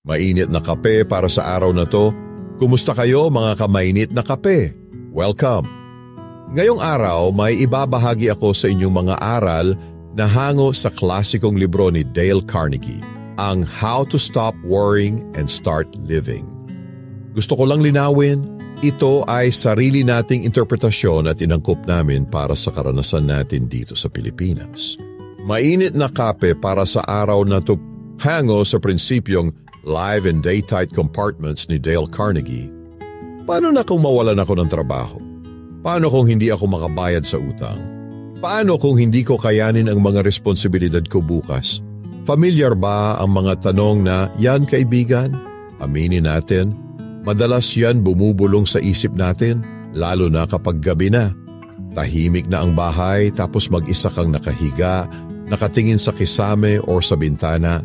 Mainit na kape para sa araw na to. Kumusta kayo mga kamainit na kape? Welcome! Ngayong araw may ibabahagi ako sa inyong mga aral na hango sa klasikong libro ni Dale Carnegie, ang How to Stop Worrying and Start Living. Gusto ko lang linawin, ito ay sarili nating interpretasyon at inangkop namin para sa karanasan natin dito sa Pilipinas. Mainit na kape para sa araw na to hango sa prinsipyong live and day-tight compartments ni Dale Carnegie. Paano na kung mawalan ako ng trabaho? Paano kung hindi ako makabayad sa utang? Paano kung hindi ko kayanin ang mga responsibilidad ko bukas? Familiar ba ang mga tanong na, yan kaibigan? Aminin natin, madalas yan bumubulong sa isip natin, lalo na kapag gabi na. Tahimik na ang bahay tapos mag-isa kang nakahiga, nakatingin sa kisame o sa bintana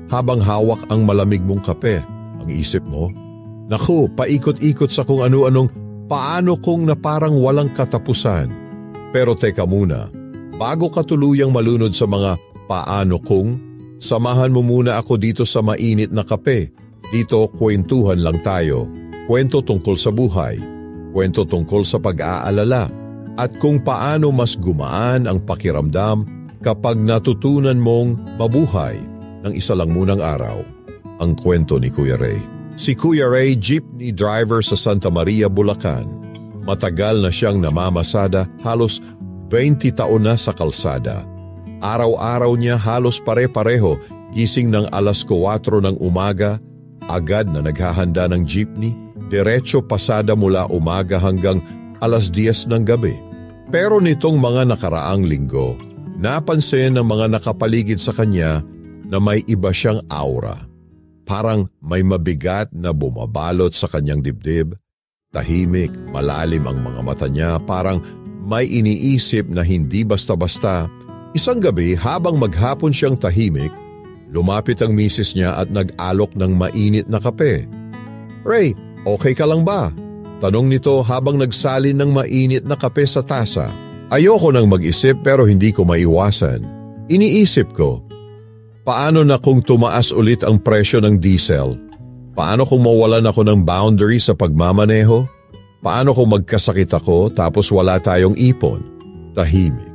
habang hawak ang malamig mong kape. Ang isip mo, naku, paikot-ikot sa kung ano-anong paano kung na parang walang katapusan. Pero teka muna, bago ka tuluyang malunod sa mga paano kung, samahan mo muna ako dito sa mainit na kape. Dito kwentuhan lang tayo, kwento tungkol sa buhay, kwento tungkol sa pag-aalala, at kung paano mas gumaan ang pakiramdam kapag natutunan mong mabuhay ng isa lang munang araw. Ang kwento ni Kuya Ray. Si Kuya Ray, jeepney driver sa Santa Maria, Bulacan. Matagal na siyang namamasada, halos 20 taon na sa kalsada. Araw-araw niya halos pare-pareho, gising ng alas 4 ng umaga, agad na naghahanda ng jeepney, diretso pasada mula umaga hanggang alas 10 ng gabi. Pero nitong mga nakaraang linggo, napansin ng mga nakapaligid sa kanya na may iba siyang aura. Parang may mabigat na bumabalot sa kanyang dibdib. Tahimik, malalim ang mga mata niya, parang may iniisip na hindi basta-basta. Isang gabi habang maghapon siyang tahimik, lumapit ang misis niya at nag-alok ng mainit na kape. "Ray, okay ka lang ba?" Tanong nito habang nagsalin ng mainit na kape sa tasa. Ayoko nang mag-isip pero hindi ko maiwasan. Iniisip ko, paano na kung tumaas ulit ang presyo ng diesel? Paano kung mawalan ako ng boundary sa pagmamaneho? Paano kung magkasakit ako tapos wala tayong ipon? Tahimik.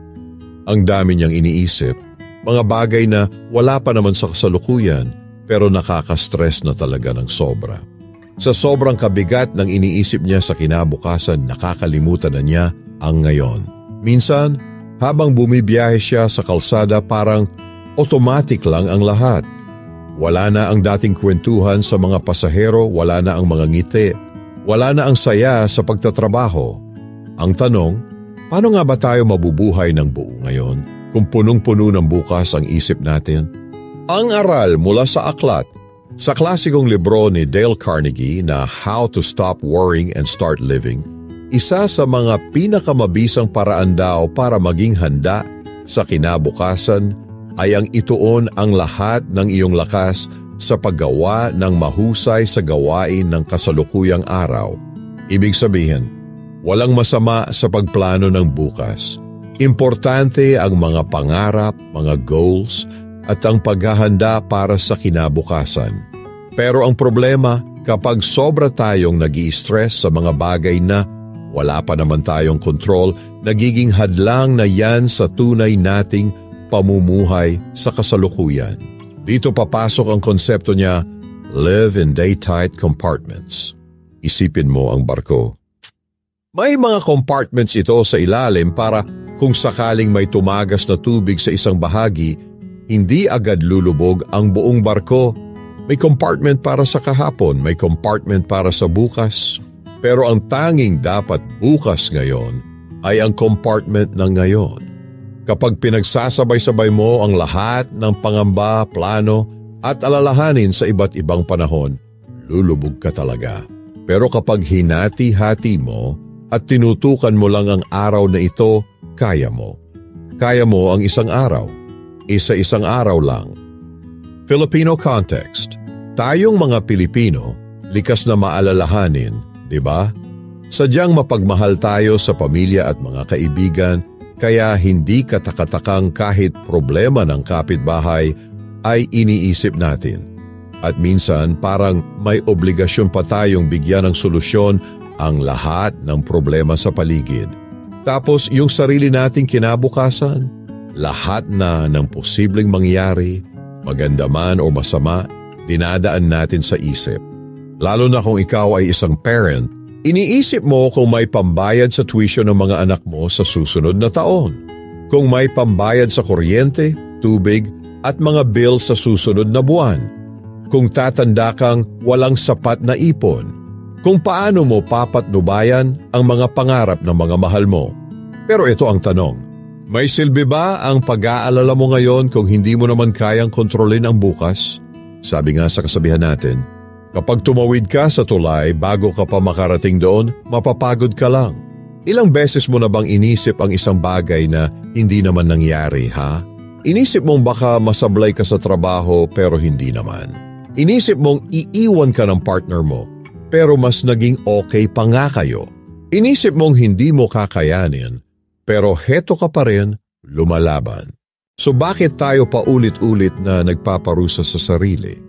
Ang dami niyang iniisip. Mga bagay na wala pa naman sa kasalukuyan pero nakaka-stress na talaga ng sobra. Sa sobrang kabigat ng iniisip niya sa kinabukasan, nakakalimutan na niya ang ngayon. Minsan, habang bumibiyahe siya sa kalsada, parang automatic lang ang lahat. Wala na ang dating kwentuhan sa mga pasahero, wala na ang mga ngiti, wala na ang saya sa pagtatrabaho. Ang tanong, paano nga ba tayo mabubuhay ng buo ngayon kung punong-puno ng bukas ang isip natin? Ang aral mula sa aklat. Sa klasikong libro ni Dale Carnegie na How to Stop Worrying and Start Living, isa sa mga pinakamabisang paraan daw para maging handa sa kinabukasan ay ang ituon ang lahat ng iyong lakas sa paggawa ng mahusay sa gawain ng kasalukuyang araw. Ibig sabihin, walang masama sa pagplano ng bukas. Importante ang mga pangarap, mga goals, at ang paghahanda para sa kinabukasan. Pero ang problema, kapag sobra tayong nag-i-stress sa mga bagay na wala pa naman tayong kontrol, nagiging hadlang na yan sa tunay nating pamumuhay sa kasalukuyan. Dito papasok ang konsepto niya, live in day-tight compartments. Isipin mo ang barko. May mga compartments ito sa ilalim para kung sakaling may tumagas na tubig sa isang bahagi, hindi agad lulubog ang buong barko. May compartment para sa kahapon, may compartment para sa bukas. Pero ang tanging dapat bukas ngayon ay ang compartment ng ngayon. Kapag pinagsasabay-sabay mo ang lahat ng pangamba, plano at alalahanin sa iba't ibang panahon, lulubog ka talaga. Pero kapag hinati-hati mo at tinutukan mo lang ang araw na ito, kaya mo. Kaya mo ang isang araw. Isa-isang araw lang. Filipino context. Tayong mga Pilipino, likas na maalalahanin, di ba? Sadyang mapagmahal tayo sa pamilya at mga kaibigan, kaya hindi katakatakang kahit problema ng kapitbahay ay iniisip natin. At minsan parang may obligasyon pa tayong bigyan ng solusyon ang lahat ng problema sa paligid. Tapos yung sarili nating kinabukasan, lahat na ng posibleng mangyari, maganda man o masama, dinadaan natin sa isip. Lalo na kung ikaw ay isang parent, iniisip mo kung may pambayad sa tuition ng mga anak mo sa susunod na taon. Kung may pambayad sa kuryente, tubig at mga bill sa susunod na buwan. Kung tatanda kang walang sapat na ipon. Kung paano mo papatnubayan ang mga pangarap ng mga mahal mo. Pero ito ang tanong, may silbi ba ang pag-aalala mo ngayon kung hindi mo naman kayang kontrolin ang bukas? Sabi nga sa kasabihan natin, kapag tumawid ka sa tulay bago ka pa makarating doon, mapapagod ka lang. Ilang beses mo na bang inisip ang isang bagay na hindi naman nangyari, ha? Inisip mong baka masablay ka sa trabaho pero hindi naman. Inisip mong iiwan ka ng partner mo pero mas naging okay pa nga kayo. Inisip mong hindi mo kakayanin pero heto ka pa rin lumalaban. So bakit tayo paulit-ulit na nagpaparusa sa sarili?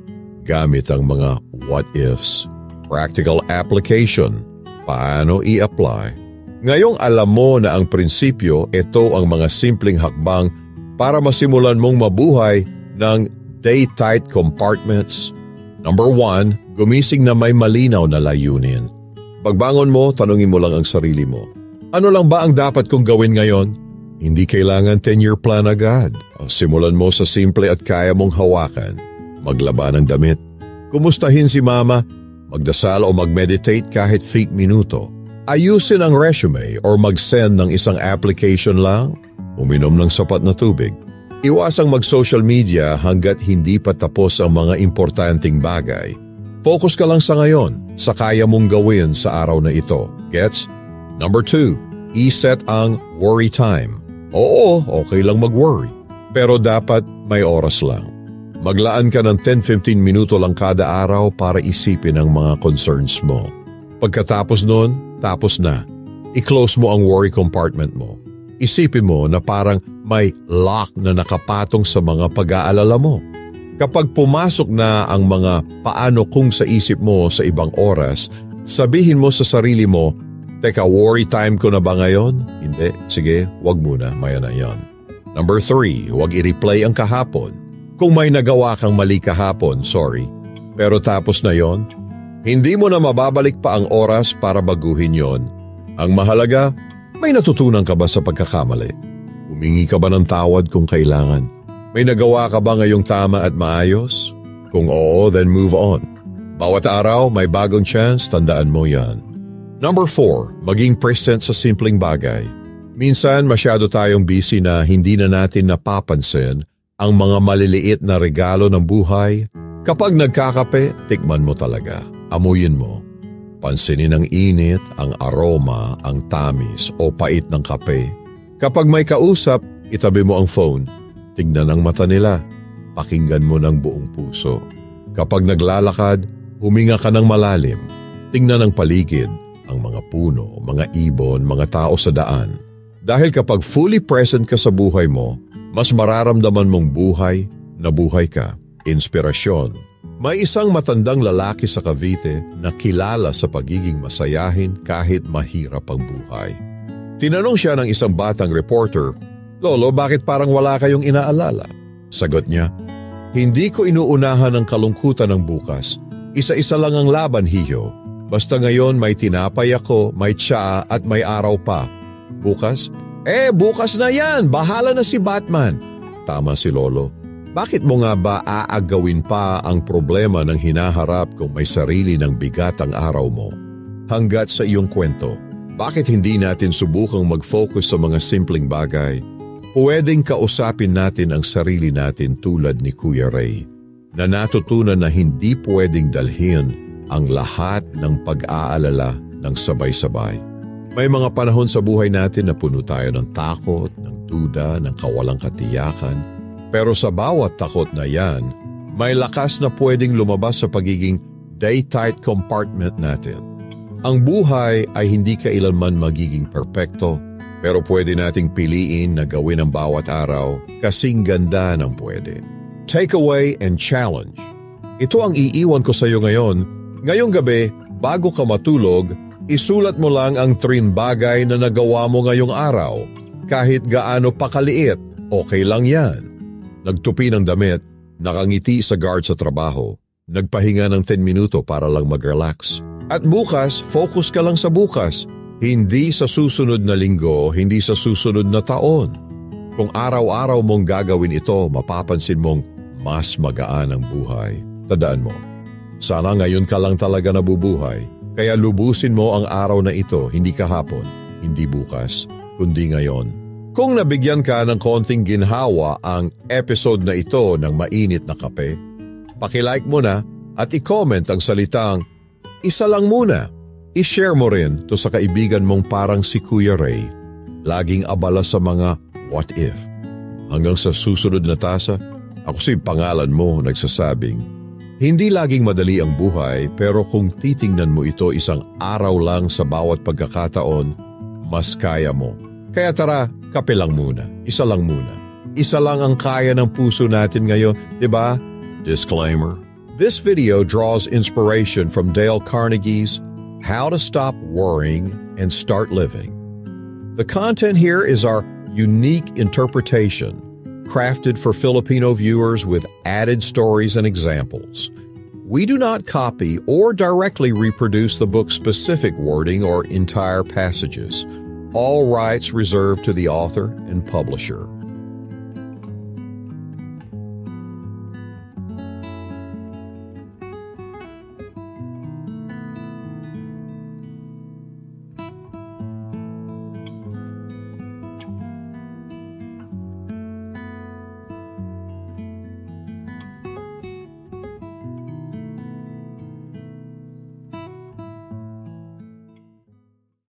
Gamit ang mga what ifs, practical application, paano i-apply. Ngayong alam mo na ang prinsipyo, ito ang mga simpleng hakbang para masimulan mong mabuhay ng day-tight compartments. Number 1, gumising na may malinaw na layunin. Pagbangon mo, tanungin mo lang ang sarili mo. Ano lang ba ang dapat kong gawin ngayon? Hindi kailangan 10-year plan agad. Simulan mo sa simple at kaya mong hawakan. Maglaba ng damit. Kumustahin si mama. Magdasal o mag-meditate kahit 5 minuto. Ayusin ang resume or mag-send ng isang application lang. Uminom ng sapat na tubig. Iwasang mag-social media hanggat hindi pa tapos ang mga importanteng bagay. Focus ka lang sa ngayon, sa kaya mong gawin sa araw na ito. Gets? Number 2, i-set ang worry time. Oo, okay lang mag-worry. Pero dapat may oras lang. Maglaan ka ng 10-15 minuto lang kada araw para isipin ang mga concerns mo. Pagkatapos nun, tapos na. I-close mo ang worry compartment mo. Isipin mo na parang may lock na nakapatong sa mga pag-aalala mo. Kapag pumasok na ang mga paano kung sa isip mo sa ibang oras, sabihin mo sa sarili mo, teka, worry time ko na ba ngayon? Hindi, sige, wag muna, maya na yan. Number 3, wag i-replay ang kahapon. Kung may nagawa kang mali kahapon, sorry. Pero tapos na yon, hindi mo na mababalik pa ang oras para baguhin yon. Ang mahalaga, may natutunan ka ba sa pagkakamali? Humingi ka ba ng tawad kung kailangan? May nagawa ka ba ngayong tama at maayos? Kung oo, then move on. Bawat araw may bagong chance, tandaan mo yan. Number 4, maging present sa simpleng bagay. Minsan masyado tayong busy na hindi na natin napapansin ang mga maliliit na regalo ng buhay. Kapag nagkakape, tikman mo talaga. Amuyin mo. Pansinin ang init, ang aroma, ang tamis o pait ng kape. Kapag may kausap, itabi mo ang phone. Tignan ang mata nila. Pakinggan mo ng buong puso. Kapag naglalakad, huminga ka ng malalim. Tingnan ang paligid, ang mga puno, mga ibon, mga tao sa daan. Dahil kapag fully present ka sa buhay mo, mas mararamdaman mong buhay na buhay ka. Inspirasyon. May isang matandang lalaki sa Cavite na kilala sa pagiging masayahin kahit mahirap ang buhay. Tinanong siya ng isang batang reporter, "Lolo, bakit parang wala kayong inaalala?" Sagot niya, "Hindi ko inuunahan ang kalungkutan ng bukas. Isa-isa lang ang laban, hiyo. Basta ngayon may tinapay ako, may tsaa at may araw pa. Bukas? Bukas na yan! Bahala na si Batman." Tama si Lolo. Bakit mo nga ba aagawin pa ang problema ng hinaharap kung may sarili ng bigat ang araw mo? Hanggat sa iyong kwento, bakit hindi natin subukang mag-focus sa mga simpleng bagay? Pwedeng kausapin natin ang sarili natin tulad ni Kuya Ray, na natutunan na hindi pwedeng dalhin ang lahat ng pag-aalala ng sabay-sabay. May mga panahon sa buhay natin na puno tayo ng takot, ng duda, ng kawalang katiyakan. Pero sa bawat takot na yan, may lakas na pwedeng lumabas sa pagiging day-tight compartment natin. Ang buhay ay hindi kailanman magiging perpekto, pero pwede nating piliin na gawin ang bawat araw kasing ganda ng pwede. Takeaway and challenge. Ito ang iiwan ko sa iyo ngayon. Ngayong gabi, bago ka matulog, isulat mo lang ang 3 bagay na nagawa mo ngayong araw. Kahit gaano pa kaliit, okay lang yan. Nagtupi ng damit, nakangiti sa guard sa trabaho, nagpahinga ng 10 minuto para lang mag-relax. At bukas, focus ka lang sa bukas. Hindi sa susunod na linggo, hindi sa susunod na taon. Kung araw-araw mong gagawin ito, mapapansin mong mas magaan ang buhay. Tandaan mo, sana ngayon ka lang talaga nabubuhay. Kaya lubusin mo ang araw na ito, hindi kahapon, hindi bukas, kundi ngayon. Kung nabigyan ka ng konting ginhawa ang episode na ito ng Mainit na Kape, pakilike mo na at i-comment ang salitang, "Isa lang muna." I-share mo rin to sa kaibigan mong parang si Kuya Ray. Laging abala sa mga what if. Hanggang sa susunod na tasa, ako si pangalan mo nagsasabing, hindi laging madali ang buhay pero kung titingnan mo ito isang araw lang sa bawat pagkakataon, mas kaya mo. Kaya tara, kape lang muna. Isa lang muna. Isa lang ang kaya ng puso natin ngayon, di ba? Disclaimer. This video draws inspiration from Dale Carnegie's How to Stop Worrying and Start Living. The content here is our unique interpretation, crafted for Filipino viewers with added stories and examples. We do not copy or directly reproduce the book's specific wording or entire passages. All rights reserved to the author and publisher.